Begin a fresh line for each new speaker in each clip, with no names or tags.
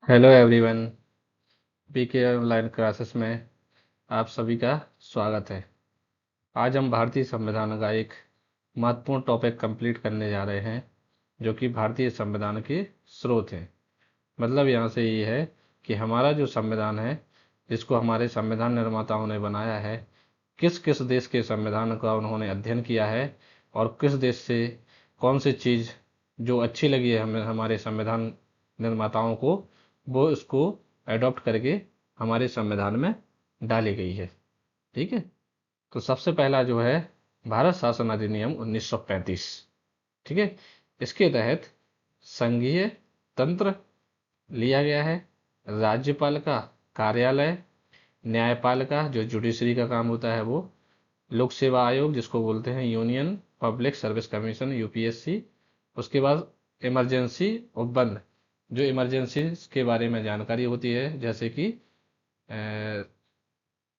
Hello everyone. PK online classes में आप सभी का स्वागत है। आज हम भारतीय संविधान का एक महत्वपूर्ण टॉपिक कंप्लीट करने जा रहे हैं, जो कि भारतीय संविधान के स्रोत हैं। मतलब यहाँ से ये है कि हमारा जो संविधान है, जिसको हमारे संविधान निर्माताओं ने बनाया है, किस किस देश के संविधान का उन्होंने अध्ययन किया है और किस देश से कौन सी चीज़ जो अच्छी लगी है हमें हमारे संविधान निर्माताओं को, वो इसको अडॉप्ट करके हमारे संविधान में डाली गई है। ठीक है। तो सबसे पहला जो है भारत शासन अधिनियम 1935। ठीक है। इसके तहत संघीय तंत्र लिया गया है। राज्यपाल का कार्यालय, न्यायपाल का जो जुडिशरी का काम होता है वो, लोक सेवा आयोग जिसको बोलते हैं union public service commission UPSC, उसके बाद इमरजेंसी उपबंध, जो इमरजेंसी के बारे में जानकारी होती है, जैसे कि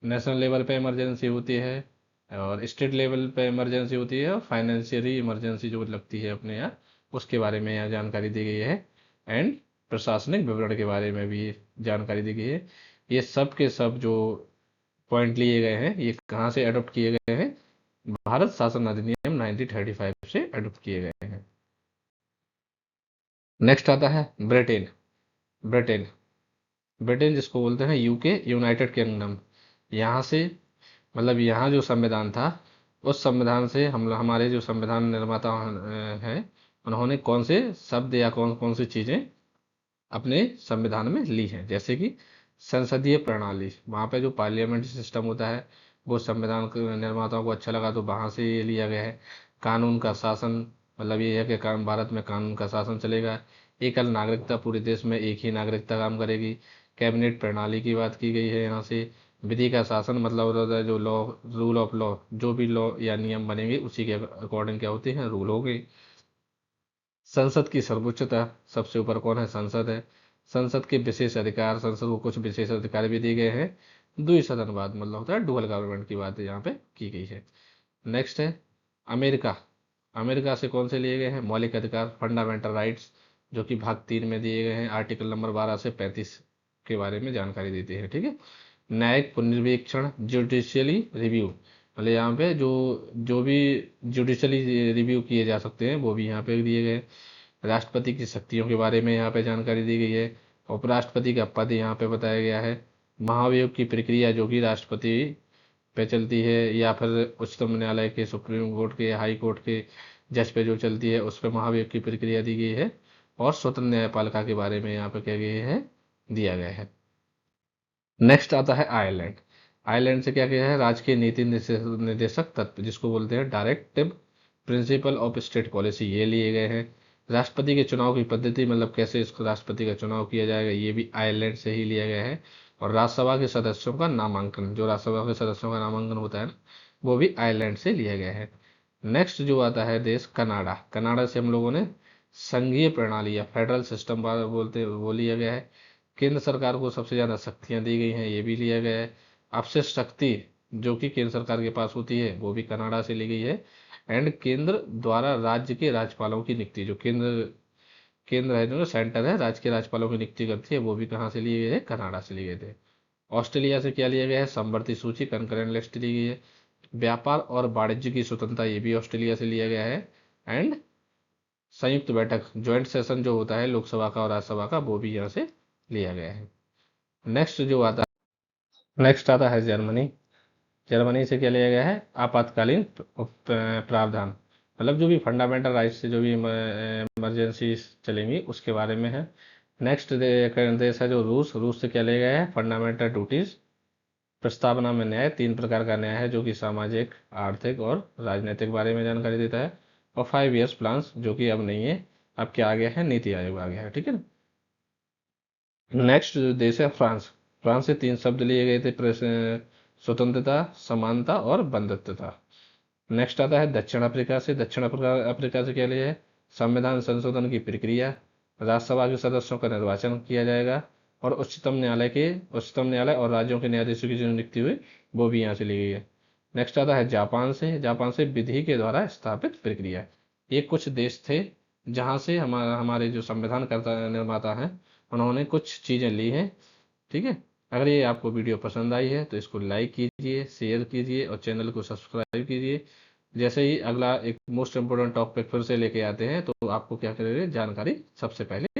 नेशनल लेवल पे इमरजेंसी होती है और स्टेट लेवल पे इमरजेंसी होती है, और फाइनेंशियली इमरजेंसी जो लगती है अपने यहाँ, उसके बारे में यहाँ जानकारी दी गई है। एंड प्रशासनिक विवरण के बारे में भी जानकारी दी गई है। ये सब के सब जो पॉइंट लिए गए हैं, ये कहाँ से अडॉप्ट किए गए हैं? भारत शासन अधिनियम 1935 से अडॉप्ट किए गए हैं। नेक्स्ट आता है ब्रिटेन। ब्रिटेन ब्रिटेन जिसको बोलते हैं यूके, यूनाइटेड किंगडम। यहाँ से मतलब यहाँ जो संविधान था, उस संविधान से हम हमारे जो संविधान निर्माता हैं, उन्होंने कौन से शब्द या कौन कौन सी चीज़ें अपने संविधान में ली हैं, जैसे कि संसदीय प्रणाली, वहाँ पे जो पार्लियामेंट्री सिस्टम होता है, वो संविधान के निर्माताओं को अच्छा लगा तो वहाँ से ये लिया गया है। कानून का शासन, मतलब ये है कि भारत में कानून का शासन चलेगा। एकल नागरिकता, पूरे देश में एक ही नागरिकता काम करेगी। कैबिनेट प्रणाली की बात की गई है यहाँ से। विधि का शासन मतलब होता है जो लॉ, रूल ऑफ लॉ, जो भी लॉ या नियम बनेंगे उसी के अकॉर्डिंग क्या होते हैं, रूल होंगे। संसद की सर्वोच्चता, सबसे ऊपर कौन है? संसद है। संसद के विशेष अधिकार, संसद को कुछ विशेष अधिकार भी दिए गए हैं। द्विसदनवाद मतलब होता है डुअल गवर्नमेंट की बात यहाँ पे की गई है। नेक्स्ट है अमेरिका। अमेरिका से कौन से लिए गए हैं? मौलिक अधिकार, फंडामेंटल राइट्स, जो कि भाग 3 में दिए गए हैं। आर्टिकल नंबर 12 से 35 के बारे में जानकारी देते हैं। ठीक है। न्यायिक पुनर्वीक्षण, जुडिशियली रिव्यू, मतलब यहाँ पे जो जो भी जुडिशली रिव्यू किए जा सकते हैं वो भी यहाँ पे दिए गए। राष्ट्रपति की शक्तियों के बारे में यहाँ पे जानकारी दी गई है। उपराष्ट्रपति का पद यहाँ पे बताया गया है। महाभियोग की प्रक्रिया जो कि राष्ट्रपति पे चलती है या फिर उच्चतम न्यायालय के, सुप्रीम कोर्ट के, हाई कोर्ट के जज पे जो चलती है, उस पर महाभियोग की प्रक्रिया दी गई है। और स्वतंत्र न्यायपालिका के बारे में यहाँ पे क्या गया है, दिया गया है। नेक्स्ट आता है आयरलैंड। आयरलैंड से क्या किया है? राजकीय नीति निर्देशक तत्व, जिसको बोलते हैं directive principle of state policy, ये लिए गए हैं। राष्ट्रपति के चुनाव की पद्धति, मतलब कैसे इसको राष्ट्रपति का चुनाव किया जाएगा, ये भी आयरलैंड से ही लिया गया है। और राज्यसभा के सदस्यों का नामांकन, जो राज्यसभा के सदस्यों का नामांकन होता है ना, वो भी आयरलैंड से लिया गया है। नेक्स्ट जो आता है देश कनाडा। कनाडा से हम लोगों ने संघीय प्रणाली या फेडरल सिस्टम बोलते वो लिया गया है। केंद्र सरकार को सबसे ज़्यादा शक्तियां दी गई हैं, ये भी लिया गया है। अवशिष्ट शक्ति जो कि केंद्र सरकार के पास होती है, वो भी कनाडा से ली गई है। एंड केंद्र द्वारा राज्य के राज्यपालों की नियुक्ति, जो केंद्र केंद्र है, जो सेंटर है, राज्य के राज्यपालों की नियुक्ति करती है, वो भी कहाँ से लिए गए हैं? कनाडा से लिए गए थे। ऑस्ट्रेलिया से क्या लिया गया है? समवर्ती सूची, कंकरेंट लिस्ट ली गई है। व्यापार और वाणिज्य की स्वतंत्रता, ये भी ऑस्ट्रेलिया से लिया गया है। एंड संयुक्त बैठक, ज्वाइंट सेशन जो होता है लोकसभा का और राज्यसभा का, वो भी यहाँ से लिया गया है। नेक्स्ट आता है जर्मनी। जर्मनी से क्या लिया गया है? आपातकालीन प्रावधान, मतलब जो भी फंडामेंटल राइट से जो भी इमरजेंसी चलेंगी उसके बारे में है। नेक्स्ट देश है जो रूस। रूस से क्या लिया गया है? Fundamental duties. प्रस्तावना में न्याय, 3 प्रकार का न्याय है, जो कि सामाजिक, आर्थिक और राजनीतिक बारे में जानकारी देता है। और 5 ईयर्स प्लान्स, जो कि अब नहीं है, अब क्या आ गया है? नीति आयोग आ गया है। ठीक है ना। नेक्स्ट देश है फ्रांस। फ्रांस से 3 शब्द लिए गए थे, स्वतंत्रता, समानता और बंधुत्वता। नेक्स्ट आता है दक्षिण अफ्रीका से। दक्षिण अफ्रीका अफ्रीका से क्या लिया है? संविधान संशोधन की प्रक्रिया, राज्यसभा के सदस्यों का निर्वाचन किया जाएगा, और उच्चतम न्यायालय और राज्यों के न्यायाधीशों की जो नियुक्ति हुई, वो भी यहाँ से ली गई है। नेक्स्ट आता है जापान से। जापान से विधि के द्वारा स्थापित प्रक्रिया। ये कुछ देश थे जहाँ से हमारे जो संविधान कर्ता निर्माता हैं, उन्होंने कुछ चीज़ें ली हैं। ठीक है। अगर ये आपको वीडियो पसंद आई है तो इसको लाइक कीजिए, शेयर कीजिए और चैनल को सब्सक्राइब कीजिए। जैसे ही अगला एक मोस्ट इम्पोर्टेंट टॉपिक फिर से लेके आते हैं तो आपको क्या करेंगे, जानकारी सबसे पहले